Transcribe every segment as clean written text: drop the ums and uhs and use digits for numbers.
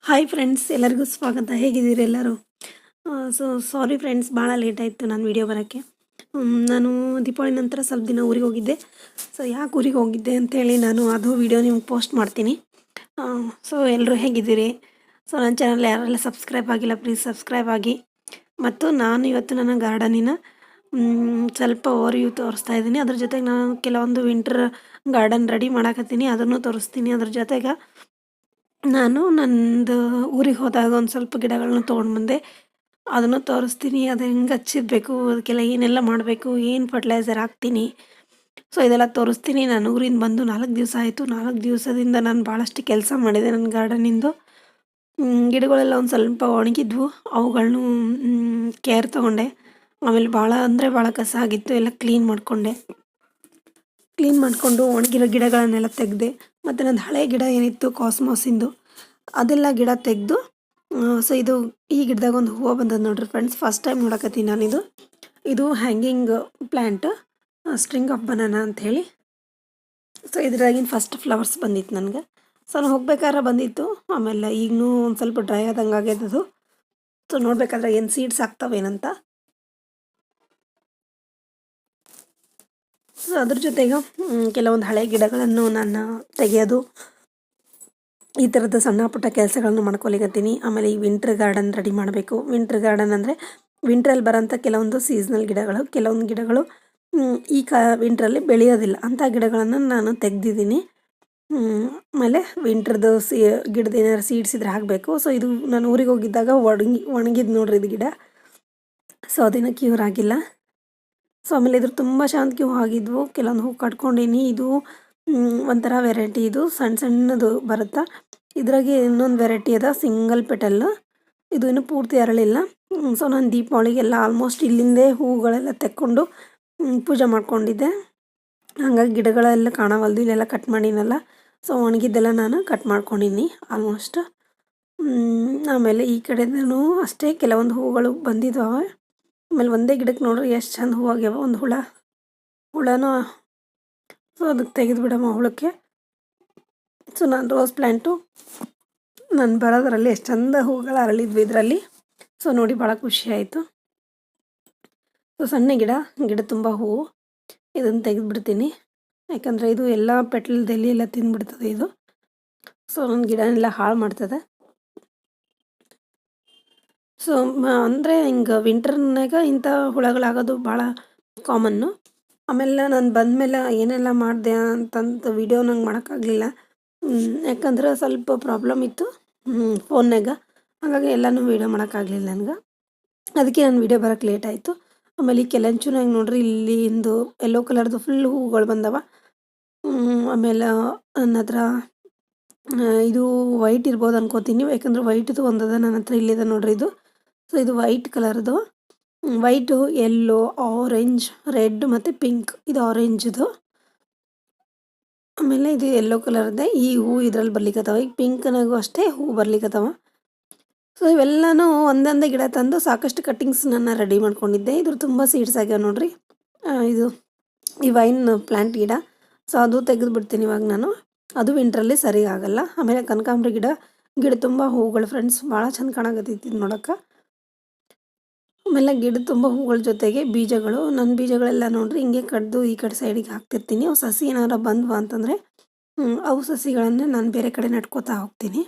Hi friends, ಎಲ್ಲರಿಗೂ ಸ್ವಾಗತ. ಹೇಗಿದ್ದೀರಿ ಎಲ್ಲರೂ? ಸಾರಿ ಫ್ರೆಂಡ್ಸ್, ಭಾಳ ಲೇಟ್ ಆಯಿತು ನಾನು ವಿಡಿಯೋ ಬರೋಕ್ಕೆ. ನಾನು ದೀಪಾವಳಿ ನಂತರ ಸ್ವಲ್ಪ ದಿನ ಊರಿಗೆ ಹೋಗಿದ್ದೆ. ಯಾಕೆ ಊರಿಗೆ ಹೋಗಿದ್ದೆ ಅಂತೇಳಿ ನಾನು ಅದು ವಿಡಿಯೋ ನಿಮ್ಗೆ ಪೋಸ್ಟ್ ಮಾಡ್ತೀನಿ. ಎಲ್ಲರೂ ಹೇಗಿದ್ದೀರಿ? ನನ್ನ ಚಾನಲ್ ಯಾರೆಲ್ಲ ಸಬ್ಸ್ಕ್ರೈಬ್ ಆಗಿಲ್ಲ, ಪ್ಲೀಸ್ ಸಬ್ಸ್ಕ್ರೈಬ್ ಆಗಿ. ಮತ್ತು ನಾನು ಇವತ್ತು ನನ್ನ ಗಾರ್ಡನಿನ ಸ್ವಲ್ಪ ಓವರ್ವ್ಯೂ ತೋರಿಸ್ತಾ ಇದ್ದೀನಿ. ಅದ್ರ ಜೊತೆಗೆ ನಾನು ಕೆಲವೊಂದು ವಿಂಟರ್ ಗಾರ್ಡನ್ ರೆಡಿ ಮಾಡಾಕತ್ತೀನಿ, ಅದನ್ನು ತೋರಿಸ್ತೀನಿ. ಅದ್ರ ಜೊತೆಗೆ ನಾನು ನಂದು ಊರಿಗೆ ಹೋದಾಗ ಒಂದು ಸ್ವಲ್ಪ ಗಿಡಗಳನ್ನ ತೊಗೊಂಡು ಬಂದೆ, ಅದನ್ನು ತೋರಿಸ್ತೀನಿ. ಅದು ಹೆಂಗೆ ಹಚ್ಚಿರಬೇಕು, ಅದಕ್ಕೆಲ್ಲ ಏನೆಲ್ಲ ಮಾಡಬೇಕು, ಏನು ಫರ್ಟಿಲೈಸರ್ ಹಾಕ್ತೀನಿ, ಇದೆಲ್ಲ ತೋರಿಸ್ತೀನಿ. ನಾನು ಊರಿಂದ ಬಂದು 4 ದಿವಸ ಆಯಿತು. 4 ದಿವಸದಿಂದ ನಾನು ಭಾಳಷ್ಟು ಕೆಲಸ ಮಾಡಿದೆ ನನ್ನ ಗಾರ್ಡನಿಂದು. ಗಿಡಗಳೆಲ್ಲ ಒಂದು ಸ್ವಲ್ಪ ಒಣಗಿದ್ವು, ಅವುಗಳ್ನು ಕೇರ್ ತೊಗೊಂಡೆ. ಆಮೇಲೆ ಭಾಳ ಅಂದರೆ ಭಾಳ ಕಸ ಆಗಿತ್ತು, ಎಲ್ಲ ಕ್ಲೀನ್ ಮಾಡಿಕೊಂಡು ಒಣಗಿರೋ ಗಿಡಗಳನ್ನೆಲ್ಲ ತೆಗೆದೆ. ಮತ್ತು ನಂದು ಹಳೆ ಗಿಡ ಏನಿತ್ತು ಕಾಸ್ಮಾಸಿಂದು, ಅದೆಲ್ಲ ಗಿಡ ತೆಗೆದು ಈ ಗಿಡದಾಗ ಒಂದು ಹೂವು ಬಂದದ್ದು ನೋಡ್ರಿ ಫ್ರೆಂಡ್ಸ್. ಫಸ್ಟ್ ಟೈಮ್ ನೋಡಕತ್ತೀನಿ ನಾನಿದು. ಇದು hanging plant, string of banana ಅಂಥೇಳಿ. ಇದ್ರಾಗಿನ ಫಸ್ಟ್ ಫ್ಲವರ್ಸ್ ಬಂದಿತ್ತು ನನಗೆ. ನಾನು ಹೋಗ್ಬೇಕಾದ್ರೆ ಬಂದಿತ್ತು. ಆಮೇಲೆ ಈಗಲೂ ಒಂದು ಸ್ವಲ್ಪ ಡ್ರೈ ಆದಂಗೆ ಆಗ್ಯದದು. ನೋಡ್ಬೇಕಾದ್ರೆ ಏನು ಸೀಡ್ಸ್ ಆಗ್ತಾವೇನಂತ. ಅದ್ರ ಜೊತೆಗೆ ಕೆಲವೊಂದು ಹಳೆ ಗಿಡಗಳನ್ನು ನಾನು ತೆಗೆಯೋದು, ಈ ಥರದ ಸಣ್ಣ ಪುಟ್ಟ ಕೆಲಸಗಳನ್ನು ಮಾಡ್ಕೊಲಿಕತ್ತೀನಿ. ಆಮೇಲೆ ಈ ವಿಂಟ್ರ್ ಗಾರ್ಡನ್ ರೆಡಿ ಮಾಡಬೇಕು. ವಿಂಟ್ರ್ ಗಾರ್ಡನ್ ಅಂದರೆ ವಿಂಟ್ರಲ್ಲಿ ಬರೋಂಥ ಕೆಲವೊಂದು ಸೀಸ್ನಲ್ ಗಿಡಗಳು, ಕೆಲವೊಂದು ಗಿಡಗಳು ಈ ವಿಂಟ್ರಲ್ಲಿ ಬೆಳೆಯೋದಿಲ್ಲ, ಅಂಥ ಗಿಡಗಳನ್ನು ನಾನು ತೆಗೆದಿದ್ದೀನಿ. ಆಮೇಲೆ ವಿಂಟ್ರದ್ದು ಗಿಡದ ಏನಾದ್ರು ಸೀಡ್ಸ್ ಇದ್ರೆ ಹಾಕಬೇಕು. ಇದು ನಾನು ಊರಿಗೆ ಹೋಗಿದ್ದಾಗ ಒಣಗಿದ್ದು ನೋಡ್ರಿ ಇದು ಗಿಡ. ಅದೇನೋ ಕ್ಯೂರ್ ಆಗಿಲ್ಲ. ಆಮೇಲೆ ಇದ್ರ ತುಂಬ ಶಾಂತಿಗೆ ಹೂ ಆಗಿದ್ವು. ಕೆಲವೊಂದು ಹೂ ಕಟ್ಕೊಂಡೀನಿ. ಇದು ಒಂಥರ ವೆರೈಟಿ, ಇದು ಸಣ್ಣ ಸಣ್ಣದು ಬರುತ್ತಾ. ಇದ್ರಾಗೆ ಇನ್ನೊಂದು ವೆರೈಟಿ ಅದ, ಸಿಂಗಲ್ ಪೆಟಲ್ಲು. ಇದು ಇನ್ನೂ ಪೂರ್ತಿ ಅರಳಿಲ್ಲ. ನಾನು ದೀಪಾವಳಿಗೆಲ್ಲ ಆಲ್ಮೋಸ್ಟ್ ಇಲ್ಲಿಂದೇ ಹೂಗಳೆಲ್ಲ ತೆಕ್ಕೊಂಡು ಪೂಜೆ ಮಾಡ್ಕೊಂಡಿದ್ದೆ. ಹಾಗಾಗಿ ಗಿಡಗಳೆಲ್ಲ ಕಾಣವಲ್ದು, ಇಲ್ಲೆಲ್ಲ ಕಟ್ ಮಾಡಿನಲ್ಲ. ಒಣಗಿದ್ದೆಲ್ಲ ನಾನು ಕಟ್ ಮಾಡ್ಕೊಂಡಿನಿ ಆಲ್ಮೋಸ್ಟ್. ಆಮೇಲೆ ಈ ಕಡೆದೂ ಅಷ್ಟೇ ಕೆಲವೊಂದು ಹೂಗಳು ಬಂದಿದ್ದಾವೆ. ಆಮೇಲೆ ಒಂದೇ ಗಿಡಕ್ಕೆ ನೋಡ್ರಿ ಎಷ್ಟು ಚಂದ ಹೂ ಆಗ್ಯಾವ. ಒಂದು ಹುಳನೂ ಅದಕ್ಕೆ ತೆಗೆದು ಬಿಡಮ್ಮ ಹುಳಕ್ಕೆ. ನಾನು ರೋಸ್ ಪ್ಲ್ಯಾಂಟು ನಾನು ಬರೋದ್ರಲ್ಲಿ ಎಷ್ಟು ಚಂದ ಹೂಗಳು ಅರಳಿದ್ವಿ ಇದರಲ್ಲಿ. ನೋಡಿ ಭಾಳ ಖುಷಿ ಆಯಿತು. ಸಣ್ಣ ಗಿಡ ತುಂಬ ಹೂವು. ಇದನ್ನು ತೆಗೆದುಬಿಡ್ತೀನಿ, ಯಾಕಂದರೆ ಇದು ಎಲ್ಲ ಪೆಟ್ಲದಲ್ಲಿ ಎಲ್ಲ ತಿಂದುಬಿಡ್ತದೆ ಇದು. ನನ್ನ ಗಿಡನೆಲ್ಲ ಹಾಳು ಮಾಡ್ತದೆ. ಅಂದರೆ ಹಿಂಗೆ ವಿಂಟರ್ನಾಗ ಇಂಥ ಹುಳಗಳಾಗೋದು ಭಾಳ ಕಾಮನ್ನು. ಆಮೇಲೆ ನಾನು ಬಂದಮೇಲೆ ಏನೆಲ್ಲ ಮಾಡಿದೆ ಅಂತಂದು ವಿಡಿಯೋ ನಂಗೆ ಮಾಡೋಕ್ಕಾಗಲಿಲ್ಲ, ಯಾಕಂದ್ರೆ ಸ್ವಲ್ಪ ಪ್ರಾಬ್ಲಮ್ ಇತ್ತು ಫೋನ್ನಾಗ. ಹಾಗಾಗಿ ಎಲ್ಲನೂ ವೀಡಿಯೋ ಮಾಡೋಕ್ಕಾಗಲಿಲ್ಲ ನನಗೆ. ಅದಕ್ಕೆ ನಾನು ವೀಡಿಯೋ ಬರೋಕ್ಕೆ ಲೇಟ್ ಆಯಿತು. ಆಮೇಲೆ ಈ ಕೆಲಂಚುನಾಗ ನೋಡ್ರಿ ಇಲ್ಲಿಂದು ಯೆಲ್ಲೋ ಕಲರ್ದು ಫುಲ್ ಹೂಗಳು ಬಂದವ. ಆಮೇಲೆ ನನ್ನ ಹತ್ರ ಇದು ವೈಟ್ ಇರ್ಬೋದು ಅನ್ಕೋತೀನಿ, ಯಾಕಂದ್ರೆ ವೈಟ್ದು ಒಂದದ ನನ್ನ ಹತ್ರ. ಇಲ್ಲಿದೆ ನೋಡ್ರಿ ಇದು. ಇದು ವೈಟ್ ಕಲರ್ದು. ವೈಟು, ಯೆಲ್ಲೋ, ಆರೆಂಜ್, ರೆಡ್ ಮತ್ತು ಪಿಂಕ್. ಇದು ಆರೆಂಜ್ದು. ಆಮೇಲೆ ಇದು ಯೆಲ್ಲೋ ಕಲರ್ದೆ. ಈ ಹೂ ಇದ್ರಲ್ಲಿ ಬರ್ಲಿಕ್ಕತ್ತವ. ಈಗ ಪಿಂಕ್ನಾಗೂ ಅಷ್ಟೇ ಹೂ ಬರ್ಲಿಕ್ಕತ್ತವ. ಇವೆಲ್ಲನೂ ಒಂದೊಂದೇ ಗಿಡ ತಂದು ಸಾಕಷ್ಟು ಕಟ್ಟಿಂಗ್ಸ್ನ ರೆಡಿ ಮಾಡ್ಕೊಂಡಿದ್ದೆ. ಇದ್ರ ತುಂಬ ಸೀಡ್ಸ್ ಆಗ್ಯಾವ ನೋಡ್ರಿ. ಇದು ಈ ವೈನ್ ಪ್ಲ್ಯಾಂಟ್ ಗಿಡ. ಅದು ತೆಗೆದು ಬಿಡ್ತೀನಿ ಇವಾಗ ನಾನು. ಅದು ವಿಂಟ್ರಲ್ಲಿ ಸರಿ ಆಗಲ್ಲ. ಆಮೇಲೆ ಕನಕಾಂಬರಿ ಗಿಡ ತುಂಬ ಹೂಗಳು ಫ್ರೆಂಡ್ಸ್, ಭಾಳ ಚಂದ ಕಾಣಕತ್ತೈತಿ ಇದು ನೋಡೋಕೆ. ಆಮೇಲೆ ಗಿಡ ತುಂಬ ಹೂಗಳ ಜೊತೆಗೆ ಬೀಜಗಳು. ನನ್ನ ಬೀಜಗಳೆಲ್ಲ ನೋಡ್ರಿ ಹಿಂಗೆ ಕಡ್ದು ಈ ಕಡೆ ಸೈಡಿಗೆ ಹಾಕ್ತಿರ್ತೀನಿ. ಅವು ಸಸಿ ಏನಾರ ಬಂದ್ವಾ ಅಂತಂದರೆ ಅವು ಸಸಿಗಳನ್ನೇ ನಾನು ಬೇರೆ ಕಡೆ ನೆಟ್ಕೋತಾ ಹೋಗ್ತೀನಿ.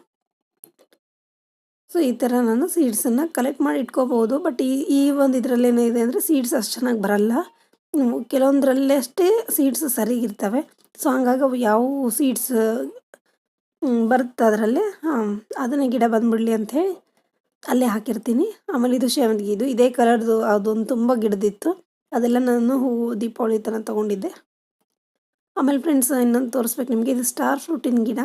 ಈ ಥರ ನಾನು ಸೀಡ್ಸನ್ನು ಕಲೆಕ್ಟ್ ಮಾಡಿ ಇಟ್ಕೋಬೋದು. ಬಟ್ ಈ ಒಂದು ಇದರಲ್ಲಿ ಏನಿದೆ ಅಂದರೆ ಸೀಡ್ಸ್ ಅಷ್ಟು ಚೆನ್ನಾಗಿ ಬರಲ್ಲ. ಕೆಲವೊಂದರಲ್ಲಿ ಅಷ್ಟೇ ಸೀಡ್ಸ್ ಸರಿಗಿರ್ತವೆ. ಹಂಗಾಗಿ ಅವು ಯಾವ ಸೀಡ್ಸ್ ಬರುತ್ತೆ ಅದರಲ್ಲೇ ಅದನ್ನೇ ಗಿಡ ಬಂದುಬಿಡಲಿ ಅಂಥೇಳಿ ಅಲ್ಲೇ ಹಾಕಿರ್ತೀನಿ. ಆಮೇಲೆ ಇದು ಸೇವಂತಿಗೆ, ಇದೇ ಕಲರ್ದು ಅದೊಂದು ತುಂಬ ಗಿಡದಿತ್ತು. ಅದೆಲ್ಲ ನಾನು ಹೂವು ದೀಪಾವಳಿ ತನಕ ತೊಗೊಂಡಿದ್ದೆ. ಆಮೇಲೆ ಫ್ರೆಂಡ್ಸ್ ಇನ್ನೊಂದು ತೋರಿಸ್ಬೇಕು ನಿಮಗೆ, ಇದು ಸ್ಟಾರ್ ಫ್ರೂಟಿನ ಗಿಡ.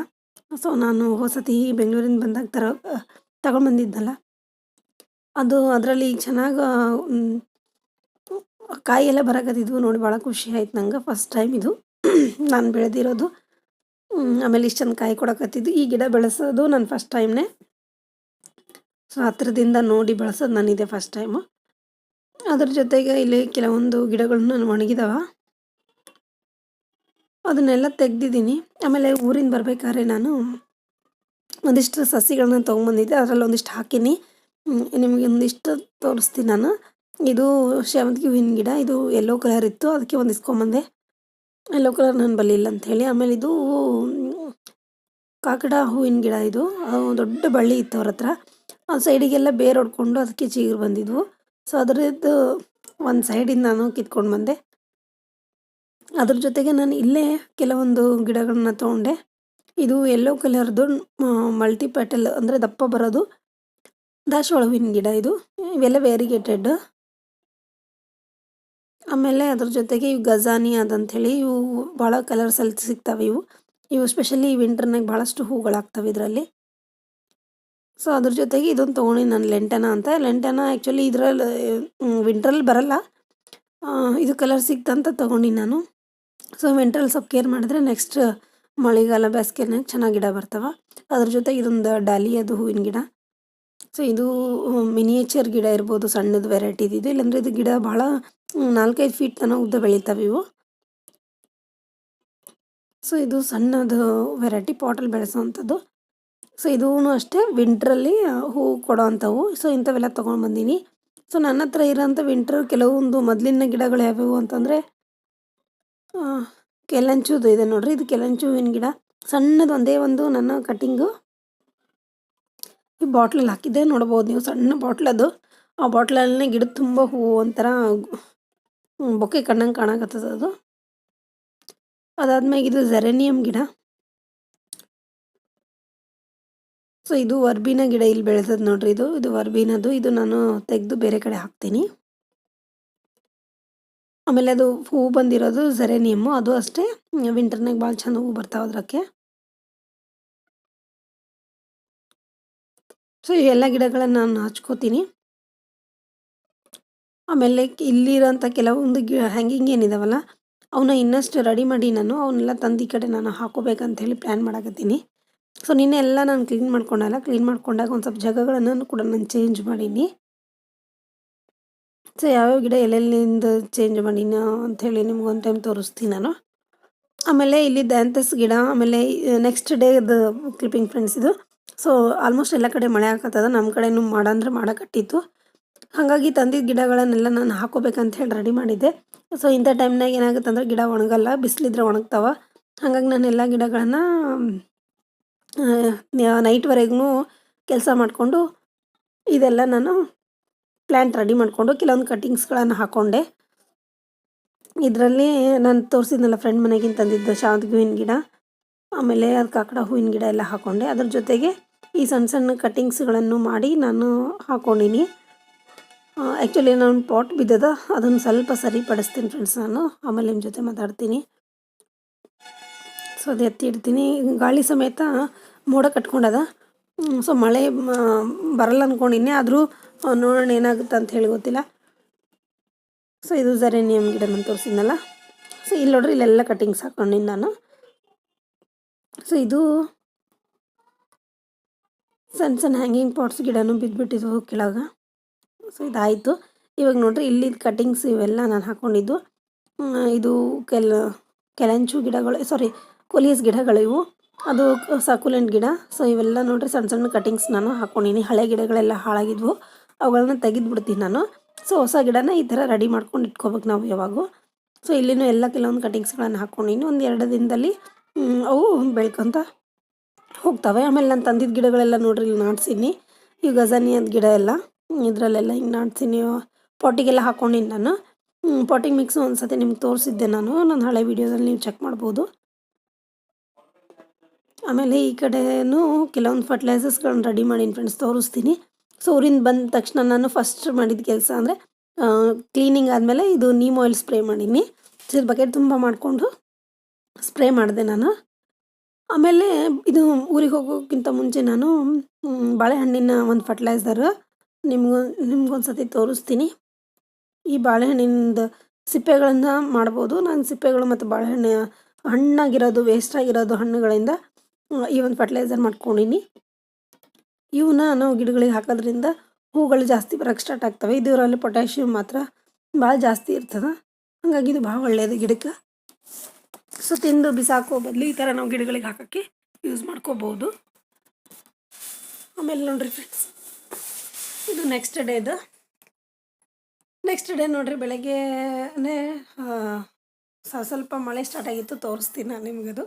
ನಾನು ಹೊಸತಿ ಬೆಂಗಳೂರಿಂದ ಬಂದಾಗ ತಗೊಂಡ್ಬಂದಿದ್ನಲ್ಲ, ಅದು ಅದರಲ್ಲಿ ಚೆನ್ನಾಗಿ ಕಾಯಿ ಎಲ್ಲ ಬರಕತ್ತಿದ್ವು ನೋಡಿ. ಭಾಳ ಖುಷಿ ಆಯ್ತು ನಂಗೆ. ಫಸ್ಟ್ ಟೈಮ್ ಇದು ನಾನು ಬೆಳೆದಿರೋದು. ಆಮೇಲೆ ಇಷ್ಟು ಚಂದ ಕಾಯಿ ಕೊಡಕತ್ತಿದ್ದು. ಈ ಗಿಡ ಬೆಳೆಸೋದು ನಾನು ಫಸ್ಟ್ ಟೈಮ್ನೇ. ಹತ್ರದಿಂದ ನೋಡಿ ಬೆಳೆಸೋದು ನಾನಿದೆ ಫಸ್ಟ್ ಟೈಮು. ಅದ್ರ ಜೊತೆಗೆ ಇಲ್ಲಿ ಕೆಲವೊಂದು ಗಿಡಗಳು ನಾನು ಒಣಗಿದಾವ, ಅದನ್ನೆಲ್ಲ ತೆಗ್ದಿದ್ದೀನಿ. ಆಮೇಲೆ ಊರಿಂದ ಬರ್ಬೇಕಾದ್ರೆ ನಾನು ಒಂದಿಷ್ಟು ಸಸಿಗಳನ್ನ ತೊಗೊಂಬಂದಿದ್ದೆ, ಅದರಲ್ಲಿ ಒಂದಿಷ್ಟು ಹಾಕೀನಿ. ನಿಮಗೆ ಒಂದಿಷ್ಟು ತೋರಿಸ್ತೀನಿ ನಾನು. ಇದು ಸೇವಂತಿಗೆ ಹೂವಿನ ಗಿಡ, ಇದು ಯೆಲ್ಲೋ ಕಲರ್ ಇತ್ತು, ಅದಕ್ಕೆ ಒಂದು ಇಸ್ಕೊಂಬಂದೆ. ಯೆಲ್ಲೋ ಕಲರ್ ನನ್ನ ಬಳಿ ಇಲ್ಲ ಅಂಥೇಳಿ. ಆಮೇಲೆ ಇದು ಕಾಕಡ ಹೂವಿನ ಗಿಡ, ಇದು ದೊಡ್ಡ ಬಳ್ಳಿ ಇತ್ತು ಅವ್ರ ಹತ್ರ. ಆ ಸೈಡಿಗೆಲ್ಲ ಬೇರು ಹೊಡ್ಕೊಂಡು ಅದಕ್ಕೆ ಚಿಗುರು ಬಂದಿದ್ವು. ಸೊ ಅದರದ್ದು ಒಂದು ಸೈಡಿಂದ ನಾನು ಕಿತ್ಕೊಂಡು ಬಂದೆ. ಅದ್ರ ಜೊತೆಗೆ ನಾನು ಇಲ್ಲೇ ಕೆಲವೊಂದು ಗಿಡಗಳನ್ನ ತೊಗೊಂಡೆ. ಇದು ಯೆಲ್ಲೋ ಕಲರ್ದು ಮಲ್ಟಿ ಪೆಟಲ್ ಅಂದರೆ ದಪ್ಪ ಬರೋದು ದಾಸವಾಳ ಹೂವಿನ ಗಿಡ ಇದು. ಇವೆಲ್ಲ ವೇರಿಗೇಟೆಡ್. ಆಮೇಲೆ ಅದ್ರ ಜೊತೆಗೆ ಇವು ಗಜಾನಿ ಅದಂಥೇಳಿ, ಇವು ಭಾಳ ಕಲರ್ಸಲ್ಲಿ ಸಿಗ್ತವೆ. ಇವು ಸ್ಪೆಷಲಿ ವಿಂಟರ್ನಾಗ ಭಾಳಷ್ಟು ಹೂಗಳಾಗ್ತವೆ ಇದರಲ್ಲಿ. ಸೊ ಅದ್ರ ಜೊತೆಗೆ ಇದೊಂದು ತೊಗೊಂಡು ನಾನು ಲೆಂಟನ ಅಂತ. ಲೆಂಟನ ಆ್ಯಕ್ಚುಲಿ ಇದರಲ್ಲಿ ವಿಂಟ್ರಲ್ಲಿ ಬರಲ್ಲ, ಇದು ಕಲರ್ ಸಿಕ್ತಂತ ತೊಗೊಂಡಿನಿ ನಾನು. ಸೊ ವಿಂಟ್ರಲ್ಲಿ ಸ್ವಲ್ಪ ಕೇರ್ ಮಾಡಿದ್ರೆ ನೆಕ್ಸ್ಟ್ ಮಳೆಗಾಲ ಬೇಸಿಗೆನಾಗ ಚೆನ್ನಾಗಿ ಗಿಡ ಬರ್ತವೆ. ಅದ್ರ ಜೊತೆಗೆ ಇದೊಂದು ಡಾಲಿಯದು ಹೂವಿನ ಗಿಡ. ಸೊ ಇದು ಮಿನಿಯೇಚರ್ ಗಿಡ ಇರ್ಬೋದು, ಸಣ್ಣದು ವೆರೈಟಿ ಇದು. ಇಲ್ಲಾಂದರೆ ಇದು ಗಿಡ ಭಾಳ 4-5 ಫೀಟ್ ತನಕ ಉದ್ದ ಬೆಳೀತವೆ ಇವು. ಸೊ ಇದು ಸಣ್ಣದು ವೆರೈಟಿ ಪಾಟಲ್ಲಿ ಬೆಳೆಸೋವಂಥದ್ದು. ಸೊ ಇದೂ ಅಷ್ಟೇ ವಿಂಟ್ರಲ್ಲಿ ಹೂ ಕೊಡೋ ಅಂಥವು. ಸೊ ಇಂಥವೆಲ್ಲ ತೊಗೊಂಡ್ಬಂದೀನಿ. ಸೊ ನನ್ನ ಹತ್ರ ಇರೋಂಥ ವಿಂಟ್ರ್ ಕೆಲವೊಂದು ಮೊದಲಿನ ಗಿಡಗಳು ಯಾವ್ಯಾವು ಅಂತಂದರೆ ಕೆಲಂಚುದು ಇದೆ ನೋಡ್ರಿ. ಇದು ಕೆಲಂಚು ಹೂವಿನ ಗಿಡ, ಸಣ್ಣದು ಒಂದೇ ಒಂದು ನನ್ನ ಕಟ್ಟಿಂಗು ಈ ಬಾಟ್ಲಲ್ಲಿ ಹಾಕಿದ್ದೆ ನೋಡ್ಬೋದು ನೀವು. ಸಣ್ಣ ಬಾಟ್ಲದು, ಆ ಬಾಟ್ಲಲ್ಲೇ ಗಿಡ ತುಂಬ ಹೂವು ಒಂಥರ ಬೊಕ್ಕೆ ಕಣ್ಣಂಗೆ ಕಾಣಕತ್ತದ ಅದು. ಅದಾದ್ಮೇಲೆ ಇದು ಜೆರೇನಿಯಂ ಗಿಡ. ಸೊ ಇದು ವರ್ಬಿನ ಗಿಡ ಇಲ್ಲಿ ಬೆಳೆಸೋದು ನೋಡ್ರಿ. ಇದು ವರ್ಬಿನದು. ಇದು ನಾನು ತೆಗೆದು ಬೇರೆ ಕಡೆ ಹಾಕ್ತೀನಿ. ಆಮೇಲೆ ಅದು ಹೂ ಬಂದಿರೋದು ಜೆರೇನಿಯಮ್ಮು, ಅದು ಅಷ್ಟೇ ವಿಂಟರ್ನಾಗ ಭಾಳ ಚಂದ ಹೂ ಬರ್ತಾವೆ ಅದಕ್ಕೆ. ಸೊ ಇವೆಲ್ಲ ಗಿಡಗಳನ್ನು ನಾನು ಹಚ್ಕೋತೀನಿ. ಆಮೇಲೆ ಇಲ್ಲಿರೋಂಥ ಕೆಲವೊಂದು ಹ್ಯಾಂಗಿಂಗ್ ಏನಿದಾವಲ್ಲ ಅವನ್ನ ಇನ್ನಷ್ಟು ರೆಡಿ ಮಾಡಿ ನಾನು ಅವನ್ನೆಲ್ಲ ತಂದು ಈ ಕಡೆ ನಾನು ಹಾಕೋಬೇಕಂತೇಳಿ ಪ್ಲ್ಯಾನ್ ಮಾಡಕತ್ತೀನಿ. ಸೊ ನಿನ್ನೆ ಎಲ್ಲ ನಾನು ಕ್ಲೀನ್ ಮಾಡ್ಕೊಂಡಾಗ ಒಂದು ಸ್ವಲ್ಪ ಜಾಗಗಳನ್ನು ಕೂಡ ನಾನು ಚೇಂಜ್ ಮಾಡೀನಿ. ಸೊ ಯಾವ್ಯಾವ ಗಿಡ ಎಲ್ಲೆಲ್ಲಿಂದ ಚೇಂಜ್ ಮಾಡೀನಿ ಅಂಥೇಳಿ ನಿಮ್ಗೊಂದು ಟೈಮ್ ತೋರಿಸ್ತೀನಿ ನಾನು. ಆಮೇಲೆ ಇಲ್ಲಿ ದ್ಯಾಂತಸ್ ಗಿಡ, ಆಮೇಲೆ ನೆಕ್ಸ್ಟ್ ಡೇದು ಕ್ಲಿಪ್ಪಿಂಗ್ ಫ್ರೆಂಡ್ಸ್ ಇದು. ಸೊ ಆಲ್ಮೋಸ್ಟ್ ಎಲ್ಲ ಕಡೆ ಮಳೆ ಆಗತ್ತದ, ನಮ್ಮ ಕಡೆನೂ ಮಾಡಕಟ್ಟಿತ್ತು. ಹಾಗಾಗಿ ತಂದಿದ್ದ ಗಿಡಗಳನ್ನೆಲ್ಲ ನಾನು ಹಾಕೋಬೇಕಂತ ಹೇಳಿ ರೆಡಿ ಮಾಡಿದ್ದೆ. ಸೊ ಇಂಥ ಟೈಮ್ನಾಗ ಏನಾಗುತ್ತೆ ಅಂದರೆ ಗಿಡ ಒಣಗಲ್ಲ, ಬಿಸಿಲಿದ್ರೆ ಒಣಗ್ತಾವ. ಹಾಗಾಗಿ ನಾನು ಎಲ್ಲ ಗಿಡಗಳನ್ನು ನೈಟ್ವರೆಗೂ ಕೆಲಸ ಮಾಡಿಕೊಂಡು ಇದೆಲ್ಲ ನಾನು ಪ್ಲ್ಯಾಂಟ್ ರೆಡಿ ಮಾಡಿಕೊಂಡು ಕೆಲವೊಂದು ಕಟ್ಟಿಂಗ್ಸ್ಗಳನ್ನು ಹಾಕ್ಕೊಂಡೆ. ಇದರಲ್ಲಿ ನಾನು ತೋರಿಸಿದ್ನಲ್ಲ ಫ್ರೆಂಡ್ ಮನೆಗಿಂತ ತಂದಿದ್ದ ಶಾವಂತಿಗೆ ಹೂವಿನ ಗಿಡ, ಆಮೇಲೆ ಅದು ಕಾಕಡ ಹೂವಿನ ಗಿಡ ಎಲ್ಲ ಹಾಕ್ಕೊಂಡೆ. ಅದ್ರ ಜೊತೆಗೆ ಈ ಸಣ್ಣ ಸಣ್ಣ ಕಟ್ಟಿಂಗ್ಸ್ಗಳನ್ನು ಮಾಡಿ ನಾನು ಹಾಕ್ಕೊಂಡಿನಿ. ಆ್ಯಕ್ಚುಲಿ ನಾನು ಪಾಟ್ ಬಿದ್ದದ, ಅದನ್ನು ಸ್ವಲ್ಪ ಸರಿಪಡಿಸ್ತೀನಿ ಫ್ರೆಂಡ್ಸ್ ನಾನು. ಆಮೇಲೆ ನಿಮ್ಮ ಜೊತೆ ಮಾತಾಡ್ತೀನಿ. ಸೊ ಅದು ಎತ್ತಿ ಇಡ್ತೀನಿ. ಗಾಳಿ ಸಮೇತ ಮೋಡ ಕಟ್ಕೊಂಡದ. ಸೊ ಮಳೆ ಬರಲ್ಲ ಅಂದ್ಕೊಂಡಿನಿ, ಆದರೂ ನೋಡೋಣ ಏನಾಗುತ್ತೆ ಅಂತ ಹೇಳಿ ಗೊತ್ತಿಲ್ಲ. ಸೊ ಇದು ಜೆರೇನಿಯಂ ಗಿಡ ನಾನು ತೋರಿಸಿದ್ನಲ್ಲ. ಸೊ ಇಲ್ಲಿ ನೋಡ್ರಿ, ಇಲ್ಲೆಲ್ಲ ಕಟ್ಟಿಂಗ್ಸ್ ಹಾಕ್ಕೊಂಡಿನಿ ನಾನು. ಸೊ ಇದು ಸಣ್ಣ ಸಣ್ಣ ಹ್ಯಾಂಗಿಂಗ್ ಪಾಟ್ಸ್ ಗಿಡನೂ ಬಿದ್ದುಬಿಟ್ಟಿದ್ವು ಕೆಳಗೆ. ಸೊ ಇದಾಯಿತು. ಇವಾಗ ನೋಡ್ರಿ, ಇಲ್ಲಿ ಕಟ್ಟಿಂಗ್ಸ್ ಇವೆಲ್ಲ ನಾನು ಹಾಕ್ಕೊಂಡಿದ್ದು. ಇದು ಕೆಲಂಚು ಗಿಡಗಳು, ಕೊಲಿಯಸ್ ಗಿಡಗಳು ಇವು. ಅದು ಸಕುಲೆಂಟ್ ಗಿಡ. ಸೊ ಇವೆಲ್ಲ ನೋಡ್ರಿ ಸಣ್ಣ ಸಣ್ಣ ಕಟ್ಟಿಂಗ್ಸ್ ನಾನು ಹಾಕ್ಕೊಂಡಿನಿ. ಹಳೆ ಗಿಡಗಳೆಲ್ಲ ಹಾಳಾಗಿದ್ವು, ಅವುಗಳನ್ನ ತೆಗೆದುಬಿಡ್ತೀನಿ ನಾನು. ಸೊ ಹೊಸ ಗಿಡನ ಈ ಥರ ರೆಡಿ ಮಾಡ್ಕೊಂಡು ಇಟ್ಕೋಬೇಕು ನಾವು ಯಾವಾಗೂ. ಸೊ ಇಲ್ಲಿನೂ ಎಲ್ಲ ಕೆಲವೊಂದು ಕಟ್ಟಿಂಗ್ಸ್ಗಳನ್ನು ಹಾಕ್ಕೊಂಡಿನಿ. 1-2 ದಿನದಲ್ಲಿ ಅವು ಬೆಳ್ಕೊತ ಹೋಗ್ತವೆ. ಆಮೇಲೆ ನಾನು ತಂದಿದ್ದ ಗಿಡಗಳೆಲ್ಲ ನೋಡ್ರಿ ಇಲ್ಲಿ ನಾಡ್ಸೀನಿ. ಈ ಗಜಾನಿಯದ ಗಿಡ ಎಲ್ಲ ಇದರಲ್ಲೆಲ್ಲ ಹಿಂಗೆ ನಾಡ್ಸೀನಿ. ಪಾಟಿಗೆಲ್ಲ ಹಾಕ್ಕೊಂಡಿನಿ ನಾನು. ಪಾಟಿಂಗ್ ಮಿಕ್ಸು ಒಂದು ಸತಿ ನಿಮ್ಗೆ ತೋರಿಸಿದ್ದೆ ನಾನು ನನ್ನ ಹಳೆ ವೀಡಿಯೋದಲ್ಲಿ, ನೀವು ಚೆಕ್ ಮಾಡ್ಬೋದು. ಆಮೇಲೆ ಈ ಕಡೆಯೂ ಕೆಲವೊಂದು ಫರ್ಟಿಲೈಸರ್ಸ್ಗಳನ್ನ ರೆಡಿ ಮಾಡೀನಿ ಫ್ರೆಂಡ್ಸ್, ತೋರಿಸ್ತೀನಿ. ಸೊ ಊರಿಂದ ಬಂದ ತಕ್ಷಣ ನಾನು ಫಸ್ಟ್ ಮಾಡಿದ ಕೆಲಸ ಅಂದರೆ ಕ್ಲೀನಿಂಗ್ ಆದಮೇಲೆ ಇದು ನೀಮ್ ಆಯಿಲ್ ಸ್ಪ್ರೇ ಮಾಡೀನಿ. ಸೊ ಬಕೆಟ್ ತುಂಬ ಮಾಡಿಕೊಂಡು ಸ್ಪ್ರೇ ಮಾಡಿದೆ ನಾನು. ಆಮೇಲೆ ಇದು ಊರಿಗೆ ಹೋಗೋಕ್ಕಿಂತ ಮುಂಚೆ ನಾನು ಬಾಳೆಹಣ್ಣಿನ ಒಂದು ಫರ್ಟಿಲೈಸರ್ ನಿಮ್ಗೊಂದು ಸತಿ ತೋರಿಸ್ತೀನಿ. ಈ ಬಾಳೆಹಣ್ಣಿಂದು ಸಿಪ್ಪೆಗಳನ್ನು ಮಾಡ್ಬೋದು. ನಾನು ಸಿಪ್ಪೆಗಳು ಮತ್ತು ಬಾಳೆಹಣ್ಣು ಹಣ್ಣಾಗಿರೋದು, ವೇಸ್ಟ್ ಆಗಿರೋದು ಹಣ್ಣುಗಳಿಂದ ಈ ಒಂದು ಫರ್ಟಿಲೈಸರ್ ಮಾಡ್ಕೊಂಡಿನಿ. ಇವನ್ನ ನಾವು ಗಿಡಗಳಿಗೆ ಹಾಕೋದ್ರಿಂದ ಹೂಗಳು ಜಾಸ್ತಿ ಬರೋಕ್ಕೆ ಸ್ಟಾರ್ಟ್ ಆಗ್ತವೆ. ಇದರಲ್ಲಿ ಪೊಟ್ಯಾಷಿಯಮ್ ಮಾತ್ರ ಭಾಳ ಜಾಸ್ತಿ ಇರ್ತದೆ. ಹಾಗಾಗಿ ಇದು ಭಾಳ ಒಳ್ಳೆಯದು ಗಿಡಕ್ಕೆ. ಸೊ ತಿಂದು ಬಿಸಾಕೋ ಬದಲು ಈ ಥರ ನಾವು ಗಿಡಗಳಿಗೆ ಹಾಕೋಕ್ಕೆ ಯೂಸ್ ಮಾಡ್ಕೋಬೋದು. ಆಮೇಲೆ ನೋಡಿರಿ ಫ್ರೆಂಡ್ಸ್, ಇದು ನೆಕ್ಸ್ಟ್ ಡೇದು. ನೆಕ್ಸ್ಟ್ ಡೇ ನೋಡಿರಿ ಬೆಳಗ್ಗೆನೇ ಸ್ವಲ್ಪ ಮಳೆ ಸ್ಟಾರ್ಟ್ ಆಗಿತ್ತು, ತೋರಿಸ್ತೀನಿ ನಾನು ನಿಮಗದು.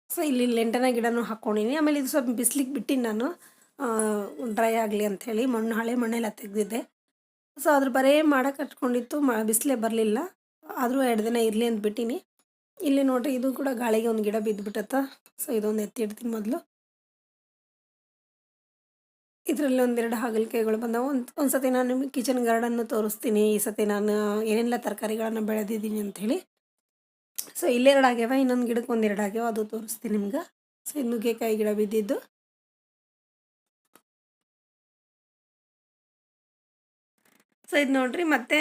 ಸೊ ಇಲ್ಲಿ ಲೆಂಟನ ಗಿಡನೂ ಹಾಕ್ಕೊಂಡಿನಿ. ಆಮೇಲೆ ಇದು ಸ್ವಲ್ಪ ಬಿಸ್ಲಿಗೆ ಬಿಟ್ಟಿನಿ ನಾನು, ಡ್ರೈ ಆಗಲಿ ಅಂಥೇಳಿ. ಹಳೆ ಮಣ್ಣೆಲ್ಲ ತೆಗೆದಿದ್ದೆ. ಸೊ ಅದ್ರ ಬರೇ ಮಾಡಕ್ಕೆ ಹಚ್ಕೊಂಡಿತ್ತು, ಬಿಸಿಲೇ ಬರಲಿಲ್ಲ. ಆದರೂ 2 ದಿನ ಇರಲಿ ಅಂತ ಬಿಟ್ಟಿನಿ. ಇಲ್ಲಿ ನೋಡಿರಿ, ಇದು ಕೂಡ ಗಾಳಿಗೆ ಒಂದು ಗಿಡ ಬಿದ್ದುಬಿಟ್ಟತ್ತ. ಸೊ ಇದೊಂದು ಎತ್ತಿಡ್ತೀನಿ ಮೊದಲು. ಇದರಲ್ಲಿ 1-2 ಹಾಗಲಕಾಯಿಗಳು ಬಂದವು. ಒಂದು ಸತಿ ನಾನು ನಿಮಗೆ ಕಿಚನ್ ಗಾರ್ಡನ್ನು ತೋರಿಸ್ತೀನಿ. ಈ ಸತಿ ನಾನು ಏನೆಲ್ಲ ತರಕಾರಿಗಳನ್ನು ಬೆಳೆದಿದ್ದೀನಿ ಅಂಥೇಳಿ. ಸೊ ಇಲ್ಲೆರಡು ಆಗ್ಯಾವ, ಇನ್ನೊಂದು ಗಿಡಕ್ಕೆ 1-2 ಆಗ್ಯಾವ, ಅದು ತೋರಿಸ್ತೀನಿ ನಿಮ್ಗೆ. ಸೊ ಇದು ನುಗ್ಗೆಕಾಯಿ ಗಿಡ ಬಿದ್ದಿದ್ದು. ಸೊ ಇದು ನೋಡಿರಿ, ಮತ್ತೆ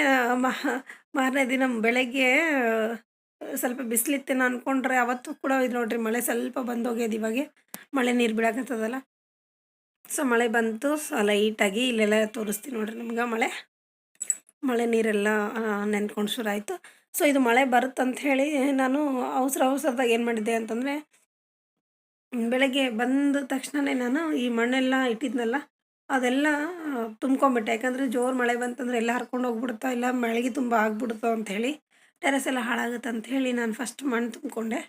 ಮಾರನೇ ದಿನ ಬೆಳಗ್ಗೆ ಸ್ವಲ್ಪ ಬಿಸಿಲಿತ್ತೇನೋ ಅಂದ್ಕೊಂಡ್ರೆ ಅವತ್ತು ಕೂಡ ಇದು ನೋಡಿರಿ ಮಳೆ ಸ್ವಲ್ಪ ಬಂದೋಗ್ಯದ. ಇವಾಗೆ ಮಳೆ ನೀರು ಬೀಳಕತ್ತದಲ್ಲ. ಸೊ ಮಳೆ ಬಂತು ಲೈಟಾಗಿ. ಇಲ್ಲೆಲ್ಲ ತೋರಿಸ್ತೀನಿ ನೋಡಿರಿ ನಿಮ್ಗೆ. ಮಳೆ ನೀರೆಲ್ಲ ನೆನ್ಕೊಂಡು ಶುರು ಆಯಿತು. ಸೊ ಇದು ಮಳೆ ಬರುತ್ತಂತ ಹೇಳಿ ನಾನು ಅವಸರದಾಗ ಏನು ಮಾಡಿದ್ದೆ ಅಂತಂದರೆ, ಬೆಳಗ್ಗೆ ಬಂದ ತಕ್ಷಣವೇ ನಾನು ಈ ಮಣ್ಣೆಲ್ಲ ಇಟ್ಟಿದ್ನಲ್ಲ ಅದೆಲ್ಲ ತುಂಬ್ಕೊಂಬಿಟ್ಟೆ. ಯಾಕಂದರೆ ಜೋರು ಮಳೆ ಬಂತಂದರೆ ಎಲ್ಲ ಹರ್ಕೊಂಡು ಹೋಗ್ಬಿಡ್ತಾ, ಇಲ್ಲ ಮಳೆಗೆ ತುಂಬ ಆಗ್ಬಿಡ್ತಾವ ಅಂಥೇಳಿ, ಟೆರೆಸ್ ಎಲ್ಲ ಹಾಳಾಗುತ್ತೆ ಅಂಥೇಳಿ ನಾನು ಫಸ್ಟ್ ಮಣ್ಣು ತುಂಬಿಕೊಂಡೆ.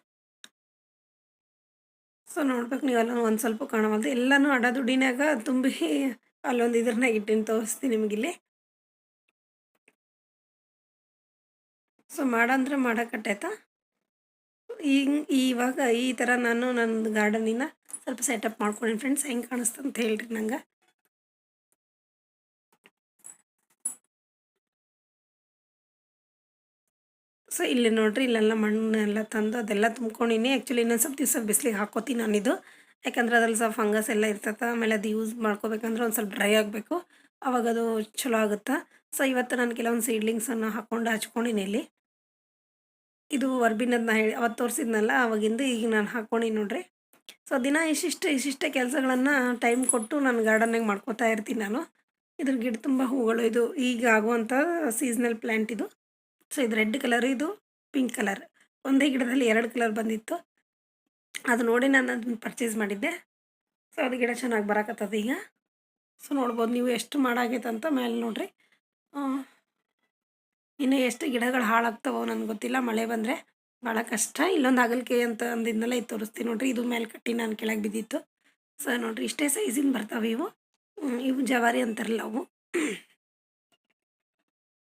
ಸೊ ನೋಡ್ಬೇಕು ನೀವೆಲ್ಲ, ಒಂದು ಸ್ವಲ್ಪ ಕಾಣವಲ್ದು, ಎಲ್ಲನೂ ಅಡದುಡಿನಾಗ ತುಂಬಿ ಅಲ್ಲೊಂದು ಇದ್ರನ್ನಾಗ ಇಟ್ಟಿನಿ, ತೋರಿಸ್ತೀನಿ ನಿಮಗಿಲ್ಲಿ. ಸೊ ಮಾಡಂದ್ರೆ ಮಾಡೋಕಟ್ಟೈತ. ಇವಾಗ ಈ ಥರ ನಾನು ನನ್ನ ಗಾರ್ಡನಿನ ಸ್ವಲ್ಪ ಸೆಟಪ್ ಮಾಡ್ಕೊಂಡೀನಿ ಫ್ರೆಂಡ್ಸ್. ಹೆಂಗೆ ಕಾಣಿಸ್ತಂತ ಹೇಳ್ರಿ ನಂಗೆ. ಸೊ ಇಲ್ಲಿ ನೋಡಿರಿ, ಇಲ್ಲೆಲ್ಲ ಮಣ್ಣೆಲ್ಲ ತಂದು ಅದೆಲ್ಲ ತುಂಬ್ಕೊಂಡಿನಿ. ಆ್ಯಕ್ಚುಲಿ ಇನ್ನೊಂದು ಸ್ವಲ್ಪ ದಿವಸ ಬಿಸಿಲಿಗೆ ಹಾಕೋತೀನಿ ನಾನಿದು. ಯಾಕಂದ್ರೆ ಅದ್ರಲ್ಲಿ ಸ್ವಲ್ಪ ಫಂಗಸ್ ಎಲ್ಲ ಇರ್ತೈತೆ. ಆಮೇಲೆ ಅದು ಯೂಸ್ ಮಾಡ್ಕೋಬೇಕಂದ್ರೆ ಒಂದು ಸ್ವಲ್ಪ ಡ್ರೈ ಆಗಬೇಕು, ಅವಾಗ ಅದು ಚಲೋ ಆಗುತ್ತೆ. ಸೊ ಇವತ್ತು ನಾನು ಕೆಲವೊಂದು ಸೀಡ್ಲಿಂಗ್ಸನ್ನು ಹಾಕ್ಕೊಂಡು ಹಚ್ಕೊಂಡಿನಿ ಇಲ್ಲಿ. ಇದು ವರ್ಬಿನದ್ದು ನಾ ಹೇಳಿ ಅವತ್ತು ತೋರಿಸಿದ್ನಲ್ಲ, ಅವಾಗಿಂದ ಈಗ ನಾನು ಹಾಕ್ಕೊಂಡಿನಿ ನೋಡ್ರಿ. ಸೊ ದಿನ ಇಷ್ಟಿಷ್ಟೇ ಕೆಲಸಗಳನ್ನು ಟೈಮ್ ಕೊಟ್ಟು ನಾನು ಗಾರ್ಡನ್ನಾಗ ಮಾಡ್ಕೋತಾ ಇರ್ತೀನಿ ನಾನು. ಇದ್ರ ಗಿಡ ತುಂಬ ಹೂಗಳು. ಇದು ಈಗ ಆಗುವಂಥ ಸೀಸ್ನಲ್ ಪ್ಲ್ಯಾಂಟ್ ಇದು. ಸೊ ಇದು ರೆಡ್ ಕಲರ್, ಇದು ಪಿಂಕ್ ಕಲರ್. ಒಂದೇ ಗಿಡದಲ್ಲಿ 2 ಕಲರ್ ಬಂದಿತ್ತು. ಅದು ನೋಡಿ ನಾನು ಅದನ್ನು ಪರ್ಚೇಸ್ ಮಾಡಿದ್ದೆ. ಸೊ ಅದು ಗಿಡ ಚೆನ್ನಾಗಿ ಬರಕತ್ತದ ಈಗ. ಸೊ ನೋಡ್ಬೋದು ನೀವು ಎಷ್ಟು ಮಾಡಾಗೈತೆ ಅಂತ ಮೇಲೆ ನೋಡಿರಿ. ಇನ್ನು ಎಷ್ಟು ಗಿಡಗಳು ಹಾಳಾಗ್ತಾವೋ ನನಗೆ ಗೊತ್ತಿಲ್ಲ, ಮಳೆ ಬಂದರೆ ಭಾಳ ಕಷ್ಟ. ಇಲ್ಲೊಂದು ಹಾಗಲಕಾಯಿ ಅಂತ ಅಂದಿದ್ನಲ್ಲ, ಇದು ತೋರಿಸ್ತೀನಿ ನೋಡಿರಿ. ಇದು ಮೇಲೆ ಕಟ್ಟಿ ನಾನು ಕೆಳಗೆ ಬಿದ್ದಿತ್ತು. ಸೊ ನೋಡಿರಿ, ಇಷ್ಟೇ ಸೈಜಿನ ಬರ್ತಾವೆ ಇವು. ಇವು ಜವಾರಿ ಅಂತಾರಲ್ಲ ಅವು.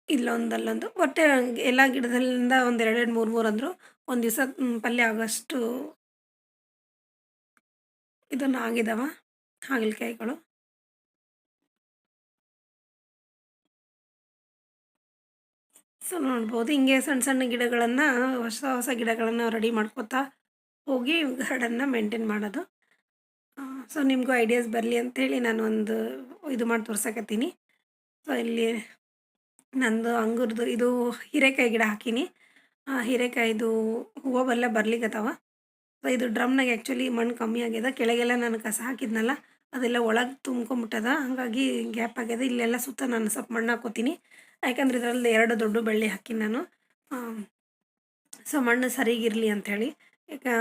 ಇಲ್ಲೊಂದಲ್ಲೊಂದು ಒಟ್ಟೆ ಎಲ್ಲ ಗಿಡದಲ್ಲಿಂದ ಒಂದು 2-2, 3-3 ಅಂದರು ಒಂದು ದಿವಸ ಪಲ್ಯ ಆಗೋಷ್ಟು ಇದನ್ನು ಆಗಿದಾವ ಹಾಗಲಕಾಯಿಗಳು. ಸೊ ನೋಡ್ಬೋದು, ಹಿಂಗೆ ಸಣ್ಣ ಸಣ್ಣ ಗಿಡಗಳನ್ನು, ಹೊಸ ಗಿಡಗಳನ್ನು ರೆಡಿ ಮಾಡ್ಕೋತಾ ಹೋಗಿ ಗಾರ್ಡನ್ನ ಮೇಂಟೈನ್ ಮಾಡೋದು. ಸೊ ನಿಮಗೂ ಐಡಿಯಾಸ್ ಬರಲಿ ಅಂಥೇಳಿ ನಾನು ಒಂದು ಇದು ಮಾಡಿ ತೋರ್ಸಕತ್ತೀನಿ. ಸೊ ಇಲ್ಲಿ ನಂದು ಅಂಗೂರದು ಇದು ಹೀರೆಕಾಯಿ ಗಿಡ ಹಾಕೀನಿ. ಹೀರೆಕಾಯಿದು ಹೂವೆಲ್ಲ ಬರ್ಲಿಕ್ಕತ್ತಾವ. ಸೊ ಇದು ಡ್ರಮ್ನಾಗ ಆ್ಯಕ್ಚುಲಿ ಮಣ್ಣು ಕಮ್ಮಿ ಆಗ್ಯದ. ಕೆಳಗೆಲ್ಲ ನಾನು ಕಸ ಹಾಕಿದ್ನಲ್ಲ ಅದೆಲ್ಲ ಒಳಗೆ ತುಂಬ್ಕೊಂಬಿಟ್ಟದ, ಹಾಗಾಗಿ ಗ್ಯಾಪ್ ಆಗ್ಯದ. ಇಲ್ಲೆಲ್ಲ ಸುತ್ತ ನಾನು ಸ್ವಲ್ಪ ಮಣ್ಣು ಹಾಕೋತೀನಿ. ಯಾಕಂದ್ರೆ ಇದರಲ್ಲಿ 2 ದೊಡ್ಡ ಬಳ್ಳಿ ಹಾಕೀನಿ ನಾನು. ಸೊ ಮಣ್ಣು ಸರಿಗಿರಲಿ ಅಂಥೇಳಿ. ಯಾಕೆ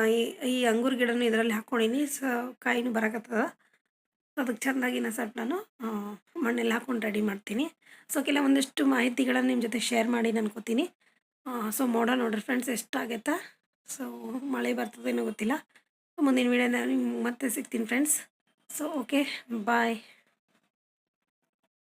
ಈ ಅಂಗೂರ ಗಿಡನೂ ಇದರಲ್ಲಿ ಹಾಕ್ಕೊಂಡೀನಿ. ಸೊ ಕಾಯಿನೂ ಬರಕತ್ತದ. ಅದಕ್ಕೆ ಚೆಂದಾಗಿ ಸ್ವಲ್ಪ ನಾನು ಮಣ್ಣೆಲ್ಲ ಹಾಕ್ಕೊಂಡು ರೆಡಿ ಮಾಡ್ತೀನಿ. ಸೊ ಕೆಲವೊಂದಿಷ್ಟು ಮಾಹಿತಿಗಳನ್ನು ನಿಮ್ಮ ಜೊತೆ ಶೇರ್ ಮಾಡಿ ಅನ್ಕೋತೀನಿ. ಸೊ ಮೋಡ ನೋಡ್ರಿ ಫ್ರೆಂಡ್ಸ್ ಎಷ್ಟಾಗೈತೆ. ಸೊ ಮಳೆ ಬರ್ತದೇನೋ ಗೊತ್ತಿಲ್ಲ. ಮುಂದಿನ ವೀಡಿಯೋನ ನಿಮ್ಗೆ ಮತ್ತೆ ಸಿಗ್ತೀನಿ ಫ್ರೆಂಡ್ಸ್. ಸೊ ಓಕೆ, ಬಾಯ್.